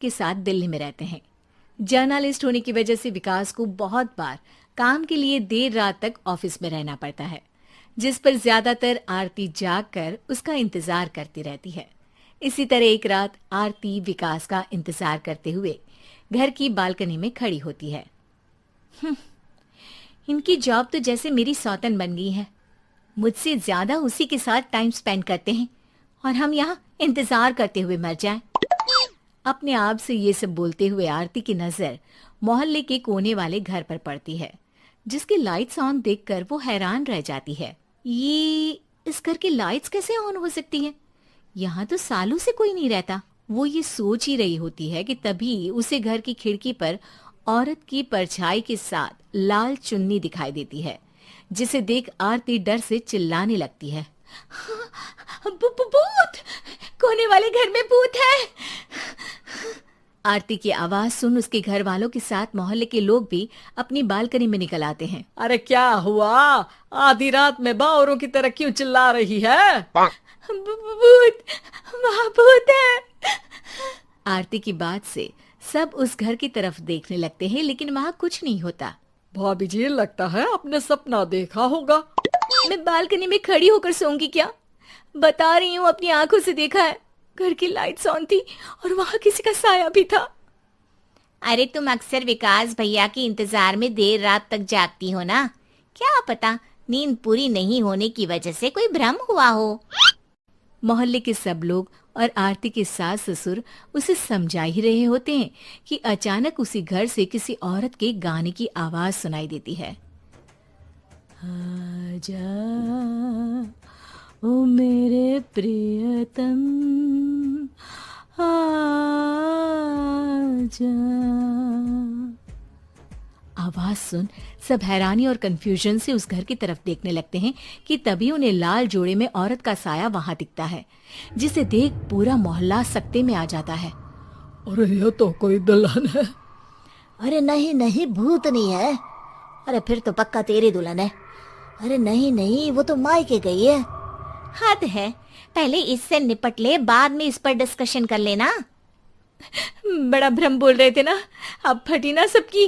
के साथ दिल्ली में रहते हैं। जर्नलिस्ट होने की वजह से विकास को बहुत बार काम के लिए देर रात तक ऑफिस में रहना पड़ता है, जिस पर ज्यादातर आरती जागकर उसका इंतजार करती रहती है। इसी तरह एक रात आरती विकास का इंतजार करते हुए घर की बालकनी में खड़ी होती है। इनकी जॉब तो जैसे मेरी सौतन बन गई है। मुझसे ज्यादा उसी के साथ टाइम स्पेंड करते हैं और हम यहाँ इंतजार करते हुए मर जाएं। अपने आप से ये सब बोलते हुए आरती की नजर मोहल्ले के कोने वाले घर पर पड़ती है, जिसके लाइट्स ऑन देखकर वो हैरान रह जाती है। ये इस घर की लाइट्स कैसे ऑन हो सकती हैं? यहाँ तो सालों से कोई नहीं रहता। वो ये सोच ही रही होती है कि तभी उसे घर की खिड़की पर औरत की परछाई के साथ लाल चुन्नी दिखाई देती है, जिसे देख आरती डर से चिल्लाने लगती है। भूत! कोने वाले घर में भूत है! आरती की आवाज सुन उसके घर वालों के साथ मोहल्ले के लोग भी अपनी बालकनी में निकल आते हैं। अरे क्या हुआ? आधी रात में बावरों की तरह क्यों चिल्ला रही है? भूत! वहाँ भूत है! आरती की बात से सब उस घर की तरफ देखने लगते हैं, लेकिन वहाँ कुछ नहीं होता। भाभी जी, लगता है आपने सपना देखा होगा। मैं बालकनी में खड़ी होकर सोऊंगी क्या? बता रही हूँ, अपनी आंखों से देखा है। घर की लाइट्स ऑन थी और वहाँ किसी का साया भी था। अरे तुम अक्सर विकास भैया के इंतजार में देर रात तक जागती हो ना, क्या पता नींद पूरी नहीं होने की वजह से कोई भ्रम हुआ हो। मोहल्ले के सब लोग और आरती के सास ससुर उसे समझा ही रहे होते हैं कि अचानक उसी घर से किसी औरत के गाने की आवाज सुनाई देती है। आजा ओ मेरे प्रियतम आजा। आवाज सुन सब हैरानी और कंफ्यूजन से उस घर की तरफ देखने लगते हैं कि तभी उन्हें लाल जोड़े में औरत का साया वहां दिखता है, जिसे देख पूरा मोहल्ला सकते में आ जाता है। अरे ये तो कोई दुल्हन है। अरे नहीं नहीं, भूत नहीं है। अरे फिर तो पक्का तेरी दुल्हन है। अरे नहीं नहीं, वो तो मायके गई है। हद है, पहले इससे निपट ले, बाद में इस पर डिस्कशन कर लेना। बड़ा भ्रम बोल रहे थे ना, अब फटी ना सबकी।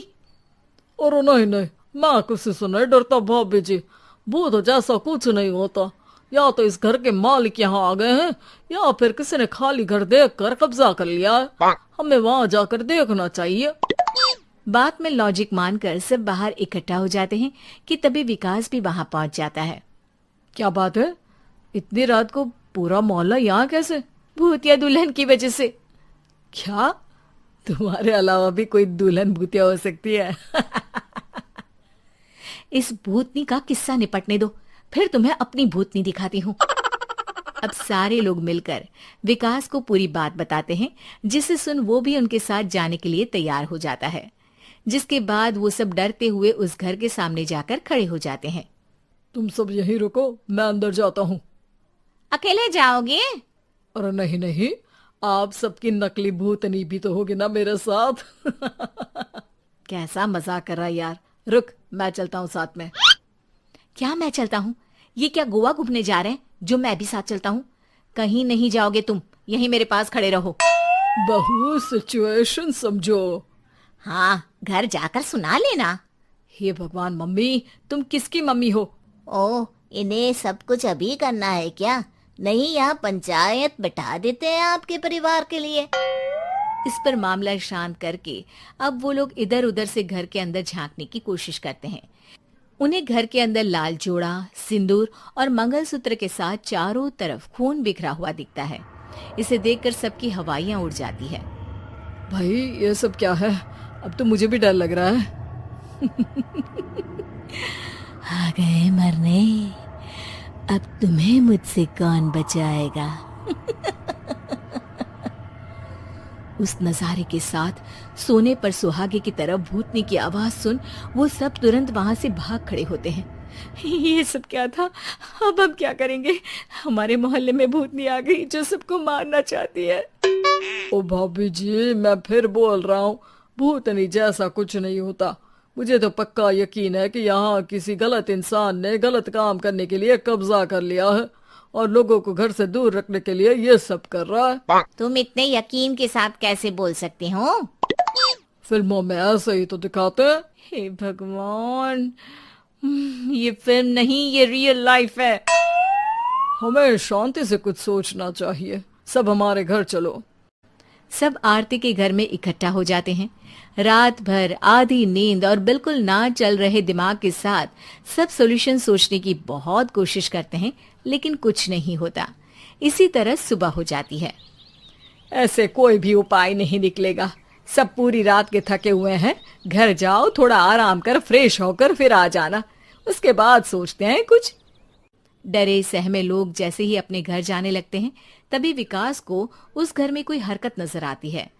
और नहीं नहीं, मैं किसी से नहीं डरता भाभी जी। भूत जैसा कुछ नहीं होता। या तो इस घर के मालिक यहाँ आ गए हैं, या फिर किसी ने खाली घर देख कर कब्जा कर लिया है। हमें वहाँ जाकर देखना चाहिए। बात में लॉजिक मानकर सब बाहर इकट्ठा हो जाते हैं कि तभी विकास भी वहां पहुंच जाता है। क्या बात है? इतनी रात को पूरा मोहल्ला यहाँ कैसे? भूतिया दुल्हन की वजह से। क्या तुम्हारे अलावा भी कोई दुल्हन भूतिया हो सकती है? इस भूतनी का किस्सा निपटने दो, फिर तुम्हें अपनी भूतनी दिखाती हूँ। अब सारे लोग मिलकर विकास को पूरी बात बताते हैं, जिसे सुन वो भी उनके साथ जाने के लिए तैयार हो जाता है। जिसके बाद वो सब डरते हुए उस घर के सामने जाकर खड़े हो जाते हैं। तुम सब यहीं रुको, मैं अंदर जाता हूँ। अकेले जाओगे? अरे नहीं नहीं, आप सबकी नकली भूतनी भी तो होगी ना मेरे साथ। कैसा मजाक कर रहा यार। रुक, मैं चलता हूँ साथ में। क्या मैं चलता हूँ? ये क्या गोवा घूमने जा रहे हैं जो मैं भी साथ चलता हूँ? कहीं नहीं जाओगे तुम, यहीं मेरे पास खड़े रहो। बहू सिचुएशन समझो। हाँ, घर जाकर सुना लेना। हे भगवान, मम्मी तुम किसकी मम्मी हो? ओ, इन्हें सब कुछ अभी करना है क्या? नहीं, यहाँ पंचायत बैठा देते हैं आपके परिवार के लिए। इस पर मामला शांत करके अब वो लोग इधर उधर से घर के अंदर झांकने की कोशिश करते हैं। उन्हें घर के अंदर लाल जोड़ा, सिंदूर और मंगलसूत्र के साथ चारों तरफ खून बिखरा हुआ दिखता है। इसे देखकर सबकी हवाइयां उड़ जाती है। भाई ये सब क्या है? अब तो मुझे भी डर लग रहा है। आ गए मरने, अब तुम्हें मुझसे कौन बचाएगा? उस नजारे के साथ सोने पर सुहागे की तरफ भूतनी की आवाज सुन वो सब तुरंत वहां से भाग खड़े होते हैं। ये सब क्या था? अब हम क्या करेंगे? हमारे मोहल्ले में भूतनी आ गई जो सबको मारना चाहती है। ओ भाभी जी, मैं फिर बोल रहा हूँ, भूतनी जैसा कुछ नहीं होता। मुझे तो पक्का यकीन है कि यहाँ किसी गलत इंसान ने गलत काम करने के लिए कब्जा कर लिया है और लोगों को घर से दूर रखने के लिए ये सब कर रहा है। तुम इतने यकीन के साथ कैसे बोल सकते हो? फिल्मों में ऐसे ही तो दिखाते हैं। हे भगवान, ये फिल्म नहीं, ये रियल लाइफ है। हमें शांति से कुछ सोचना चाहिए। सब हमारे घर चलो। सब आरती के घर में इकट्ठा हो जाते हैं। रात भर आधी नींद और बिल्कुल ना चल रहे दिमाग के साथ सब सॉल्यूशन सोचने की बहुत कोशिश करते हैं, लेकिन कुछ नहीं होता। इसी तरह सुबह हो जाती है। ऐसे कोई भी उपाय नहीं निकलेगा। सब पूरी रात के थके हुए हैं। घर जाओ, थोड़ा आराम कर, फ्रेश होकर फिर आ जाना, उसके बाद सोचते हैं कुछ। डरे सहमे लोग जैसे ही अपने घर जाने लगते हैं, तभी विकास को उस घर में कोई हरकत नजर आती है,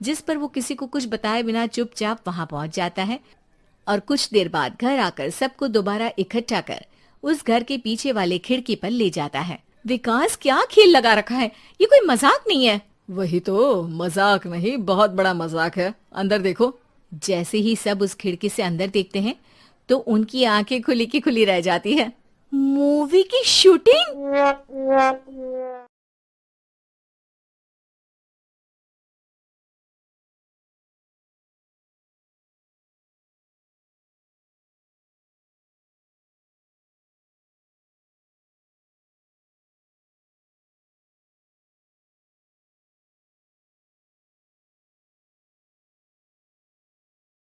जिस पर वो किसी को कुछ बताए बिना चुपचाप वहां पहुंच जाता है और कुछ देर बाद घर आकर सबको दोबारा इकट्ठा कर उस घर के पीछे वाले खिड़की पर ले जाता है। विकास, क्या खेल लगा रखा है? ये कोई मजाक नहीं है। वही तो, मजाक नहीं, बहुत बड़ा मजाक है। अंदर देखो। जैसे ही सब उस खिड़की से अंदर देखते हैं तो उनकी आंखें खुली की खुली रह जाती है। मूवी की शूटिंग!